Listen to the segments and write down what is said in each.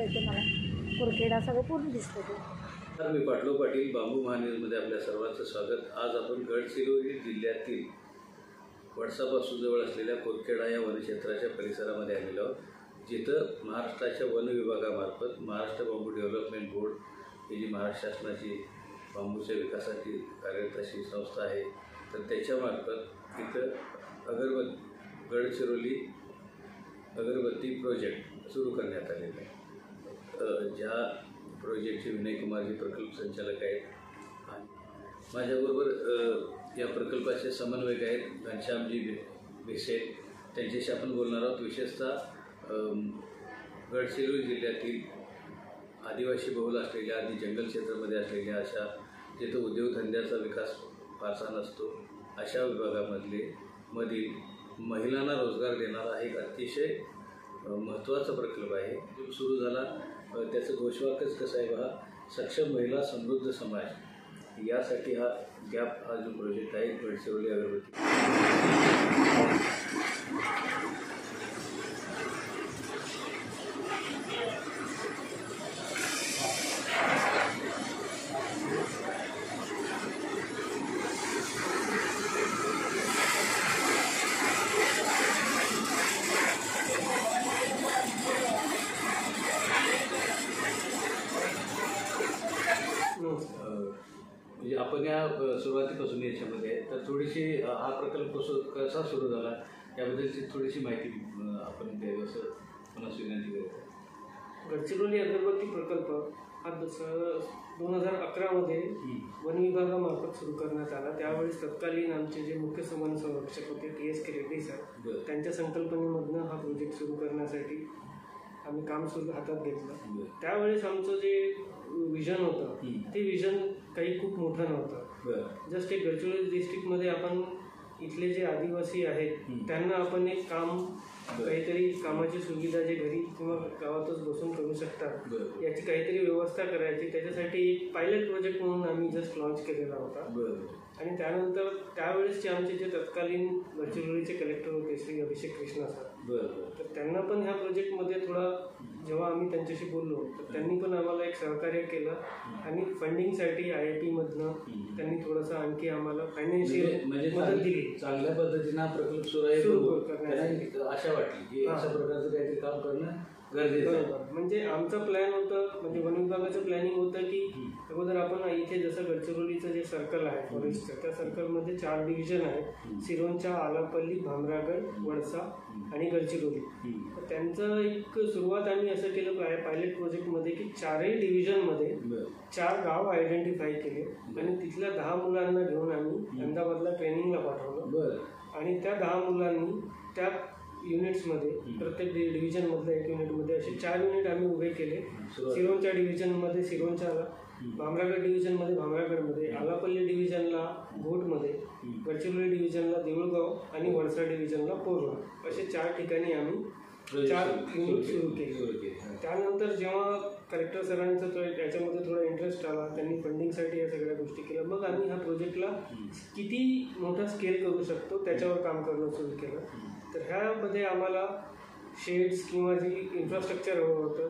येते मला कुरखेडा सगळं पूर्ण दिसतं ते. तर मी पाटलो पाटील बांबू महान्यूजमध्ये आपल्या सर्वांचं स्वागत. आज आपण गडचिरोली जिल्ह्यातील वडसापासून जवळ असलेल्या कुरखेडा या वनक्षेत्राच्या परिसरामध्ये आलेलो आहोत, जिथं महाराष्ट्राच्या वन विभागामार्फत महाराष्ट्र बांबू डेव्हलपमेंट बोर्ड ही जी महाराष्ट्र शासनाची बांबूच्या विकासाची कार्यरत अशी संस्था आहे, तर त्याच्यामार्फत इथं गडचिरोली अगरबत्ती प्रोजेक्ट सुरू करण्यात आलेला आहे. ज्या प्रोजेक्टचे विनय कुमारजी प्रकल्प संचालक आहेत आणि माझ्याबरोबर या प्रकल्पाचे समन्वयक आहेत घनश्यामजी भिसे. त्यांच्याशी आपण बोलणार आहोत. विशेषतः गडचिरोली जिल्ह्यातील आदिवासी बहुल असलेल्या आणि जंगल क्षेत्रामध्ये असलेल्या अशा जिथं उद्योगधंद्याचा विकास फारसा नसतो अशा मधील महिलांना रोजगार देणारा एक अतिशय महत्त्वाचा प्रकल्प आहे जो सुरू झाला. त्याचं घोषवाक्यच कसं आहे बघा, सक्षम महिला समृद्ध समाज. यासाठी हा जो प्रोजेक्ट आहे गडचिरोली अगरबत्ती. म्हणजे आपण या सुरुवातीपासून याच्यामध्ये आहे, तर थोडीशी हा प्रकल्प कसा सुरू झाला याबद्दलची थोडीशी माहिती आपण द्यावी असं मला विनंती करतो. गडचिरोली अगरबत्ती प्रकल्प हा 2011मध्ये वन विभागामार्फत सुरू करण्यात आला. त्यावेळेस तत्कालीन आमचे जे मुख्य वन संरक्षक होते TS रेड्डी सर, त्यांच्या संकल्पनेमधनं हा प्रोजेक्ट सुरू करण्यासाठी आम्ही काम सुरू हातात घेतलं. त्यावेळेस आमचं जे विजन होतं ते विजन काही खूप मोठं नव्हतं. जस्ट एक गडचिरोली डिस्ट्रिक्टमध्ये आपण इथले जे आदिवासी आहेत त्यांना आपण एक काम काहीतरी कामाची सुविधा जे घरी किंवा गावातच बसून करू शकतात याची काहीतरी व्यवस्था करायची. त्याच्यासाठी एक पायलट प्रोजेक्ट म्हणून आम्ही जस्ट लॉन्च केलेला होता. आणि त्यानंतर त्यावेळेसचे आमचे जे तत्कालीन गडचिरोलीचे कलेक्टर होते श्री अभिषेक कृष्णा सर, तर त्यांना पण ह्या प्रोजेक्टमध्ये थोडा जेव्हा आम्ही त्यांच्याशी बोललो तर त्यांनी पण आम्हाला एक सहकार्य केलं आणि फंडिंगसाठी IIT मधनं त्यांनी थोडंसं आणखी आम्हाला फायनान्शियल मदत दिली. चांगल्या पद्धतीने हा प्रकल्प सुरू करण्यासाठी आशा वाटली की अशा प्रकारचं काहीतरी काम करणं गरजेचं. म्हणजे आमचा प्लॅन होतं, म्हणजे वन विभागाचं प्लॅनिंग होतं की अगोदर आपण इथे जसं गडचिरोलीचं जे सर्कल आहे फॉरेस्टचं, त्या सर्कलमध्ये 4 डिव्हिजन आहेत: सिरोंचा, आलापल्ली, भामरागड, वडसा आणि गडचिरोली. तर त्यांचं एक सुरुवात आम्ही असं केलं पायलट प्रोजेक्टमध्ये की 4ही डिव्हिजनमध्ये 4 गाव आयडेंटिफाय केले आणि तिथल्या 10 मुलांना घेऊन आम्ही अहमदाबादला ट्रेनिंगला पाठवलं. आणि त्या 10 मुलांनी त्या युनिट्समध्ये प्रत्येक डिव्हिजनमधल्या एक युनिटमध्ये असे 4 युनिट आम्ही उभे केले. सिरोंचा डिव्हिजनमध्ये सिरोंचाला, भामरागड डिव्हिजनमध्ये भामरागडमध्ये, आलापल्ली डिव्हिजनला घोटमध्ये, गडचिरोली डिव्हिजनला देऊळगाव आणि वडसा डिव्हिजनला पोरला, असे 4 ठिकाणी आम्ही 4 युनिट सुरू केले. त्यानंतर जेव्हा कलेक्टर सरांचं त्याच्यामध्ये थोडा इंटरेस्ट आला, त्यांनी फंडिंगसाठी या सगळ्या गोष्टी केल्या. मग आम्ही ह्या प्रोजेक्टला किती मोठा स्केल करू शकतो त्याच्यावर काम करणं सुरू केलं. तर ह्यामध्ये आम्हाला शेड्स किंवा जी इन्फ्रास्ट्रक्चर हवं होतं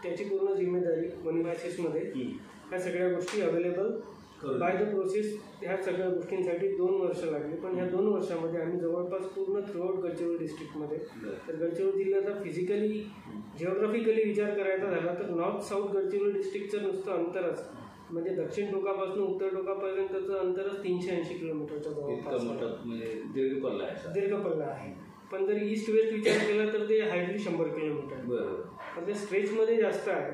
त्याची पूर्ण जिम्मेदारी वनवासीसमध्ये ह्या सगळ्या गोष्टी अवेलेबल बाय द प्रोसेस. ह्या सगळ्या गोष्टींसाठी 2 वर्ष लागली. पण ह्या 2 वर्षामध्ये आम्ही जवळपास पूर्ण थ्रूआउट गडचिरोली डिस्ट्रिक्टमध्ये, तर गडचिरोली जिल्ह्याचा फिजिकली जिओग्राफिकली विचार करायचा झाला तर नॉर्थ साऊथ गडचिरोली डिस्ट्रिक्टचं नुसतं अंतरच, म्हणजे दक्षिण टोकापासून उत्तर टोकापर्यंतचं अंतरच 380 किलोमीटरच्या जवळपास दीर्घ पल्ला आहे. पण जर ईस्ट वेस्ट विचार केला तर ते हार्डली 100 किलोमीटर. पण ते स्ट्रेचमध्ये जास्त आहे.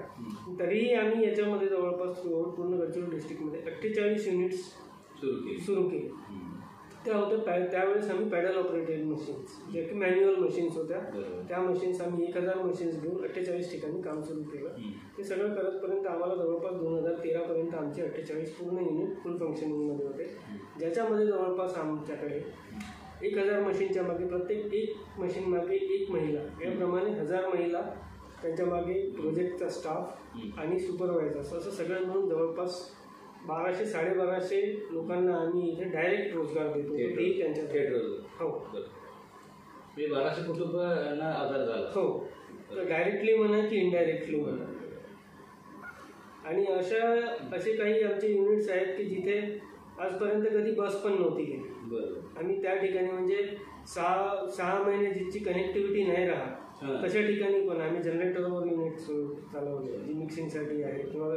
तरीही आम्ही याच्यामध्ये जवळपास पूर्ण गडचिरोली डिस्ट्रिक्टमध्ये 48 युनिट्स सुरू केले. त्या होत्या त्यावेळेस आम्ही पॅडल ऑपरेटेड मशीन्स, जे की मॅन्युअल मशीन्स होत्या, त्या मशीन्स आम्ही 1000 मशीन्स घेऊन 48 ठिकाणी काम सुरू केलं. ते सगळं करतपर्यंत आम्हाला जवळपास 2013पर्यंत आमचे 48 पूर्ण युनिट फुल फंक्शनिंगमध्ये होते, ज्याच्यामध्ये जवळपास आमच्याकडे 1000 मशीनच्या मागे प्रत्येक एक मशीन मागे 1 महिला, याप्रमाणे 1000 महिला, त्यांच्या मागे प्रोजेक्टचा स्टाफ आणि सुपरवायझर्स, असं सगळं मिळून जवळपास 1200-1250 लोकांना आम्ही इथे डायरेक्ट रोजगार देतो. तेही त्यांच्या थेट रोजगार. हो, 1200 कुटुंबांना आधार झाला. हो, डायरेक्टली म्हणा की इनडायरेक्टली म्हणा. आणि असे काही आमचे युनिट्स आहेत की जिथे आजपर्यंत कधी बस पण नव्हती गेली. बरोबर. आम्ही त्या ठिकाणी म्हणजे 6 महिने जिची कनेक्टिव्हिटी नाही राहत तशा ठिकाणी पण आम्ही जनरेटरवर युनिट्स चालवले, जी मिक्सिंगसाठी आहे किंवा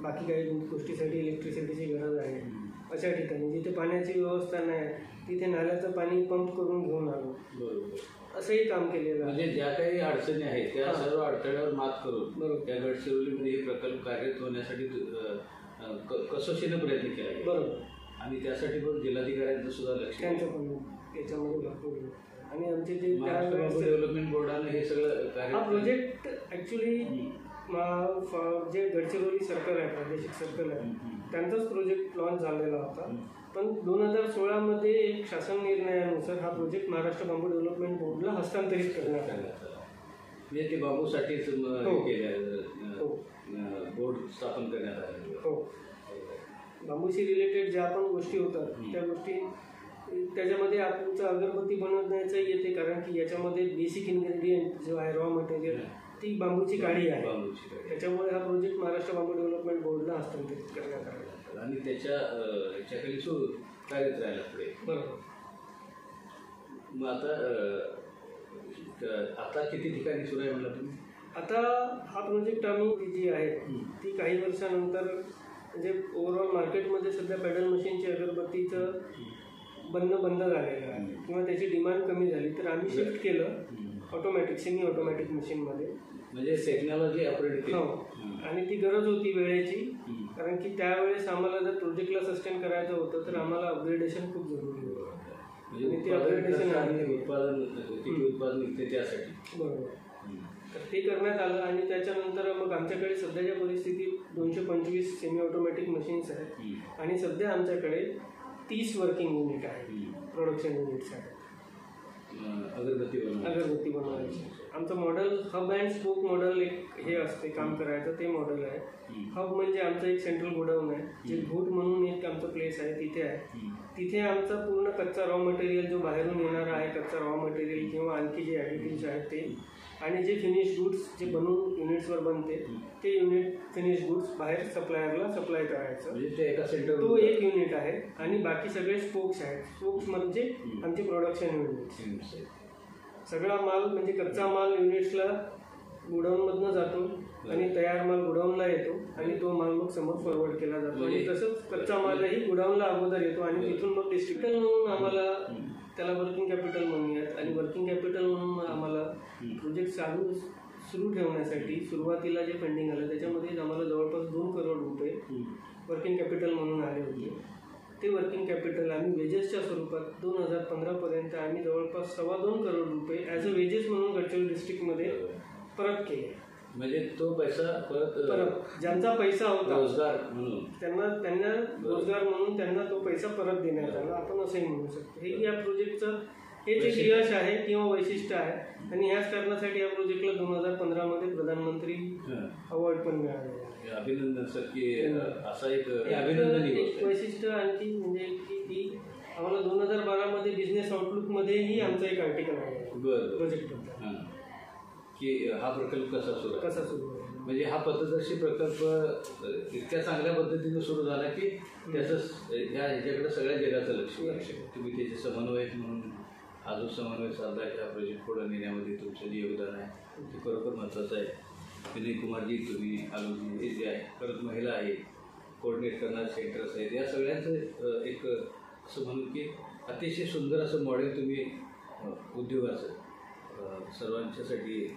बाकी काही गोष्टीसाठी इलेक्ट्रिसिटीची गरज आहे. अशा ठिकाणी जिथे पाण्याची व्यवस्था नाही तिथे नाल्याचं पाणी पंप करून घेऊन आलो. बरोबर. असंही काम केलेलं आहे. म्हणजे ज्या काही अडचणी आहेत त्या सर्व अडथळ्यावर मात करून बरोबर त्या गडचिरोलीमध्ये हे प्रकल्प कार्यरत होण्यासाठी कसोशीने प्रयत्न केला गेला. बरोबर. आणि त्यासाठी पण जिल्हाधिकाऱ्यांचं सुद्धा लक्ष त्यांचं पण याच्यामध्ये भरपूर आहे. आणि आमचे जे महाराष्ट्र बांबू डेव्हलपमेंट बोर्डाने हे सगळं कार्य हा प्रोजेक्ट ॲक्च्युली जे गडचिरोली सर्कल आहे, प्रादेशिक सर्कल आहे, त्यांचाच प्रोजेक्ट लॉन्च झालेला होता. पण 2016 मध्ये एक शासन निर्णयानुसार हा प्रोजेक्ट महाराष्ट्र बांबू डेव्हलपमेंट बोर्डला हस्तांतरित करण्यात आला. म्हणजे ते बांबूसाठीच बोर्ड स्थापन करण्यात आले. हो. बांबूशी रिलेटेड ज्या पण गोष्टी होतात त्या गोष्टी त्याच्यामध्ये आमचं अगरबत्ती बनवण्याचं येते, कारण की याच्यामध्ये बेसिक इन्ग्रेडियंट जो आहे रॉ मटेरियल ती बांबूची काडी आहे. त्याच्यामुळे हा प्रोजेक्ट महाराष्ट्र बांबू डेव्हलपमेंट बोर्डला हस्तांतरित करण्यात आला आणि त्याच्याखाली सुरू कार्यरत राहिला पुढे. बरोबर. मग आता किती ठिकाणी सुरू आहे म्हणला तुम्ही? आता हा प्रोजेक्ट आम्ही जी आहे ती काही वर्षानंतर म्हणजे ओव्हरऑल मार्केटमध्ये सध्या पॅडल मशीनची अगरबत्तीचं बंद झालेलं आहे किंवा त्याची डिमांड कमी झाली, तर आम्ही शिफ्ट केलं ऑटोमॅटिक सेमी ऑटोमॅटिक मशीनमध्ये. म्हणजे टेक्नॉलॉजी अपग्रेड केली. आणि ती गरज होती वेळेची, कारण की त्यावेळेस आम्हाला जर प्रोजेक्टला सस्टेन करायचं होतं तर आम्हाला अपग्रेडेशन खूप जरुरी होतं. म्हणजे ते अपग्रेडेशन उत्पादन निघते त्यासाठी. बरोबर. तर ते करण्यात आलं आणि त्याच्यानंतर मग आमच्याकडे सध्याच्या परिस्थितीत 225 सेमी ऑटोमॅटिक मशीन्स आहेत आणि सध्या आमच्याकडे 30 वर्किंग युनिट आहे, प्रोडक्शन युनिट्स आहेत अगरबत्ती बनवायची. आमचं model hub and spoke model एक हे असते काम करायचं, ते मॉडेल आहे. हब म्हणजे आमचं एक सेंट्रल गोडाऊन आहे, जे घोट म्हणून एक आमचं प्लेस आहे तिथे आहे. तिथे आमचा पूर्ण कच्चा रॉ मटेरियल जो बाहेरून येणारा आहे, कच्चा रॉ मटेरियल किंवा आणखी जे ॲडिटिव्स आहेत ते, आणि जे फिनिश गुड्स जे बनवून युनिट्सवर बनते ते युनिट फिनिश गुड्स बाहेर सप्लायरला सप्लाय करायचं. म्हणजे ते एका सेंटर तो एक युनिट आहे. आणि बाकी सगळे स्पोक्स आहेत. स्पोक्स म्हणजे आमचे प्रोडक्शन युनिट्स. सगळा माल म्हणजे कच्चा माल युनिट्सला गोडाऊनमधनं जातो आणि तयार माल गोडाऊनला येतो आणि तो माल मग समोर फॉरवर्ड केला जातो. आणि तसंच कच्चा मालही गोडाऊनला अगोदर येतो आणि तिथून मग डिस्ट्रिब्युटर म्हणून आम्हाला त्याला वर्किंग कॅपिटल म्हणूयात. आणि वर्किंग कॅपिटल म्हणून आम्हाला प्रोजेक्ट सुरू ठेवण्यासाठी सुरुवातीला जे फंडिंग आलं त्याच्यामध्ये आम्हाला जवळपास 2 करोड रुपये वर्किंग कॅपिटल म्हणून आले होते. ते वर्किंग कॅपिटल आम्ही वेजेसच्या स्वरूपात 2015 पर्यंत आम्ही जवळपास 2.25 करोड रुपये ॲज अ वेजेस म्हणून गडचिरोली डिस्ट्रिक्टमध्ये परत केले. म्हणजे तो पैसा परत ज्यांचा पैसा होता रोजगार म्हणून त्यांना रोजगार म्हणून त्यांना तो पैसा परत देण्यात आला, आपण असंही म्हणू शकतो. हे या प्रोजेक्टचं हेच एक यश आहे किंवा वैशिष्ट्य आहे. आणि ह्याच कारणासाठी या प्रोजेक्टला 2015 मध्ये प्रधानमंत्री अवॉर्ड पण मिळाले. अभिनंदन सर. की असा एक अभिनंदन वैशिष्ट्य आणखी म्हणजे की आम्हाला 2012 मध्ये बिझनेस आउटलुक मध्येही आमचं एक आर्टिकल आहे प्रोजेक्ट की हा प्रकल्प कसा सुरू म्हणजे हा पथदर्शी प्रकल्प इतक्या चांगल्या पद्धतीने सुरू झाला की त्याचं ह्याच्याकडे सगळ्या जगाचं लक्ष. तुम्ही त्याचे समन्वयक म्हणून हा जो समन्वय साधला ह्या प्रोजेक्ट पुढे नेण्यामध्ये तुमचं जे योगदान आहे ते खरोखर महत्त्वाचं आहे. विनय कुमारजी, तुम्ही आलोजी, हे जे आहे, परत महिला आहे, कोऑर्डिनेट करणारे सेंटर्स आहेत, या सगळ्यांचं एक असं म्हणून की अतिशय सुंदर असं मॉडेल तुम्ही उद्योगाचं सर्वांच्यासाठी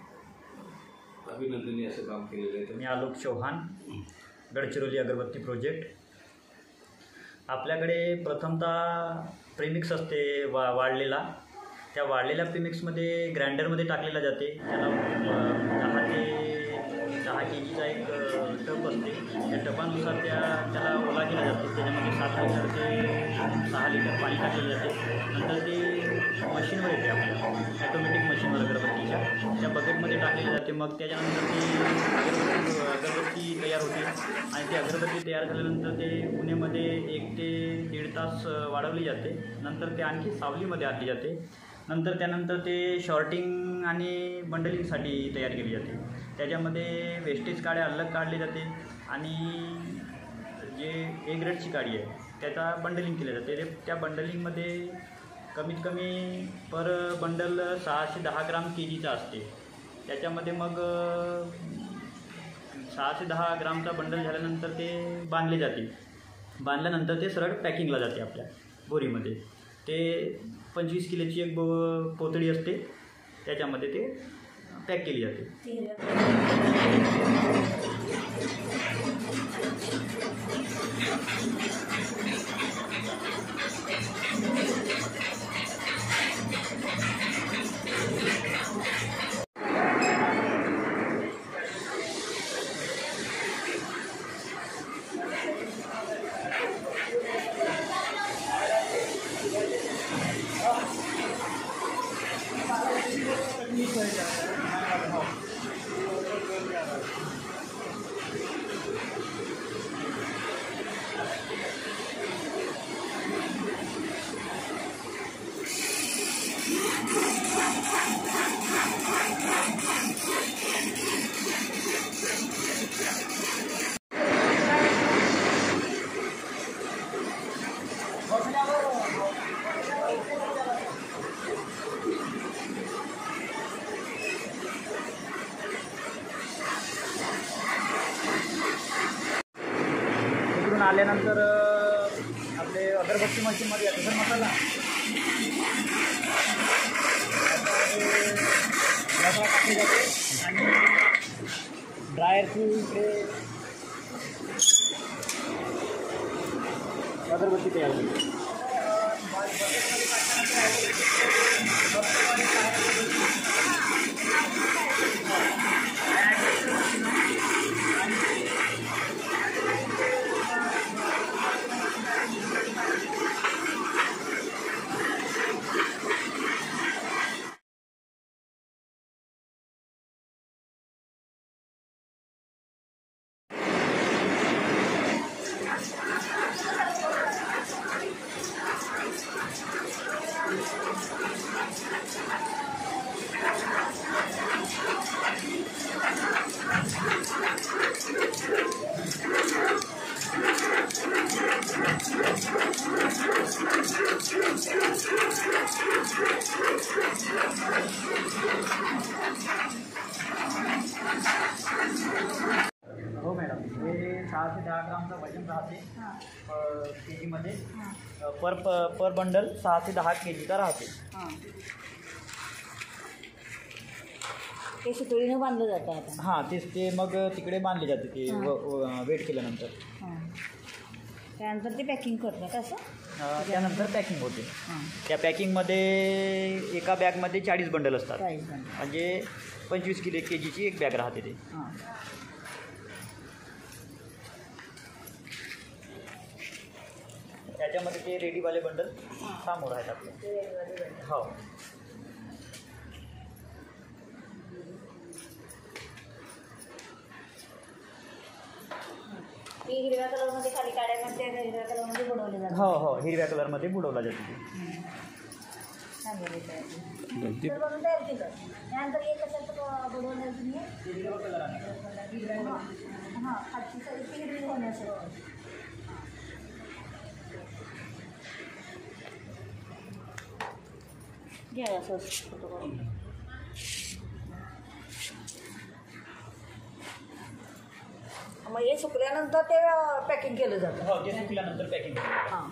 अभिनंदनीय असं काम केलेलं आहे. मी आलोक चौहान, गडचिरोली अगरबत्ती प्रोजेक्ट. आपल्याकडे प्रथमतः प्रीमिक्स असते वाढलेला. त्या वाढलेल्या प्रीमिक्समध्ये ग्राइंडरमध्ये टाकलेला जाते. त्याला 10 kgचा एक टप असते. त्या टपानुसार त्याला ओला केला जातो. त्याच्यामध्ये 7 लिटर ते 6 लिटर पाणी टाकलं जाते. नंतर ते मशीनवर येते आपल्या ॲटोमॅटिक मशीनवर अगरबत्तीच्या त्या बकेटमध्ये टाकलेले जाते. मग त्याच्यानंतर ती अगरबत्ती तयार होते आणि ती अगरबत्ती तयार झाल्यानंतर ते उन्हामध्ये 1 ते 1.5 तास वाढवली जाते. नंतर ते आणखी सावलीमध्ये आणली जाते. त्यानंतर ते शॉर्टिंग आणि बंडलिंगसाठी तयार केली जाते. त्याच्यामध्ये वेस्टेज काड्या अलग काढली जाते आणि जे ए ग्रेडची गाडी आहे त्याचा बंडलिंग केलं जाते. त्या बंडलिंगमध्ये कमीत कमी पर बंडल 610 ग्राम KGचा असते. त्याच्यामध्ये मग 610 ग्रामचा बंडल झाल्यानंतर ते बांधले जाते. बांधल्यानंतर ते सरळ पॅकिंगला जाते आपल्या बोरीमध्ये. ते 25 किलोची एक पोतळी असते, त्याच्यामध्ये ते पॅक केली जाते. तिकडून आल्यानंतर आपले अगरबत्ती मशीनमध्ये येतो सर मसाला. मसाला टाकले जाते आणि ड्रायरची इकडे अगरबत्ती तयार होते. हो मॅडम, हे 610 ग्रामचं वजन राहते KGमध्ये. पर बंडल 6 ते 10 KGचा राहते. ते सुतळीनं बांधलं जातं आता. हां, ते मग तिकडे बांधले जाते ते वेट केल्यानंतर. त्यानंतर ते पॅकिंग करतात असं. त्यानंतर पॅकिंग होते. त्या पॅकिंगमध्ये एका बॅगमध्ये 40 बंडल असतात. म्हणजे 25 KGची एक बॅग राहते ते. त्याच्यामध्ये ते रेडीवाले बंडल समोर आहेत आपले. हो. हिरव्या कलरमध्ये खाली काढ्यामध्ये हिरव्या कलरमध्ये बुडवले जातात. हो, हिरव्या कलरमध्ये बुडवला जाते ते. बनवून तयार केलं. त्यानंतर एक कशाचं बुडवलं तुम्ही? हिरवा कलर आहे. हां, खालची सगळी हिरवी होण्यासाठी. घ्या असं फोटो करून. मग हे सुकल्यानंतर ते पॅकिंग केलं जातं. हो, ते सुकल्यानंतर पॅकिंग. हां.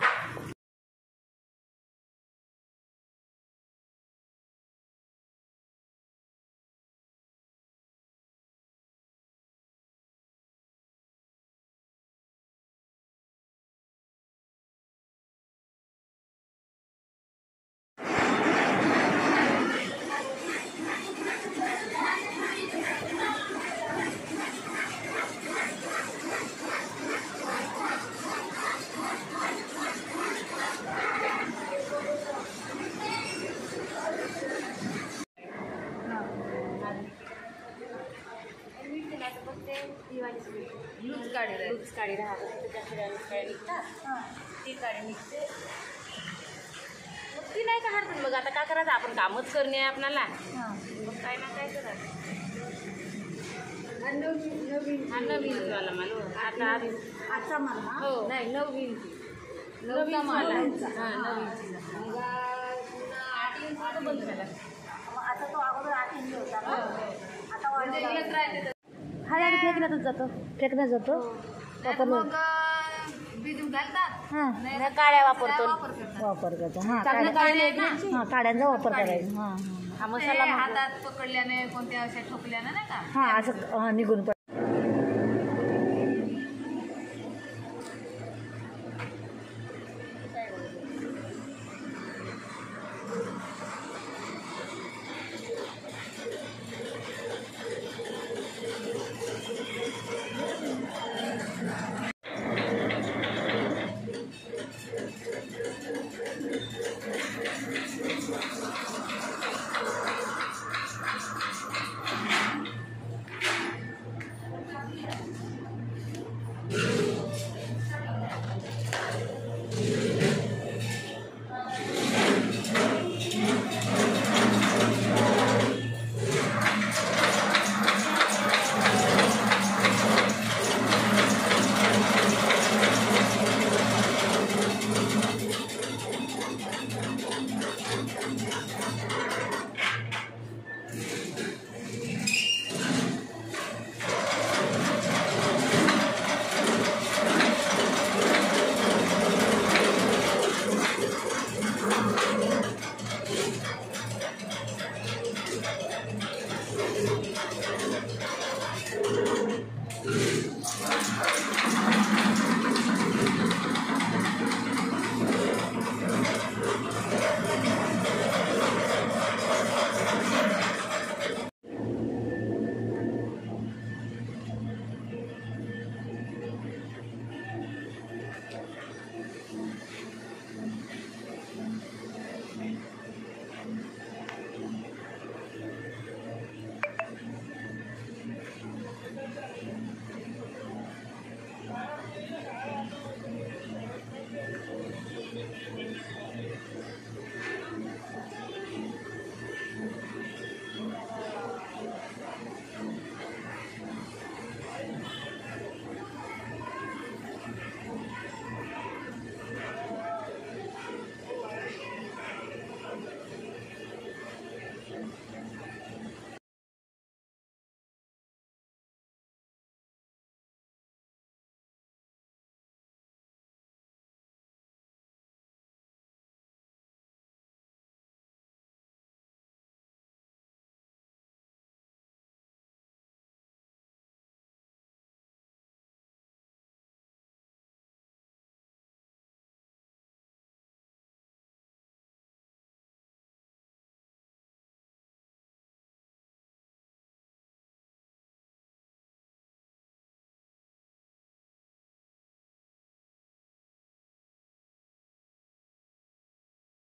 लूज काडी राहते त्याच्या फिरायला काय निघतात ती काडी निघते. मग ती नाही का हरकत. मग आता काय करायचं, आपण कामच करणे आहे आपल्याला. मग काय ना काय करायचं. हा नवीन वाला माल हो. आता आजचा माल ना हो नाही नवीन नवीन माल आहे. हा नवीन बंद झाला. आता तो अगोदर 8 इंच होता ना आता वाढवला. हा डायरेक्ट फेकण्यात जातो वापरला भिजून घालतात हां काड्या वापरतो वापर करतो हां काड्या काड्यांचा वापर करायचा हां हा मसाला हातात पकडल्याने कोणत्या अशा ठोकल्याने नाही का हां असं निघून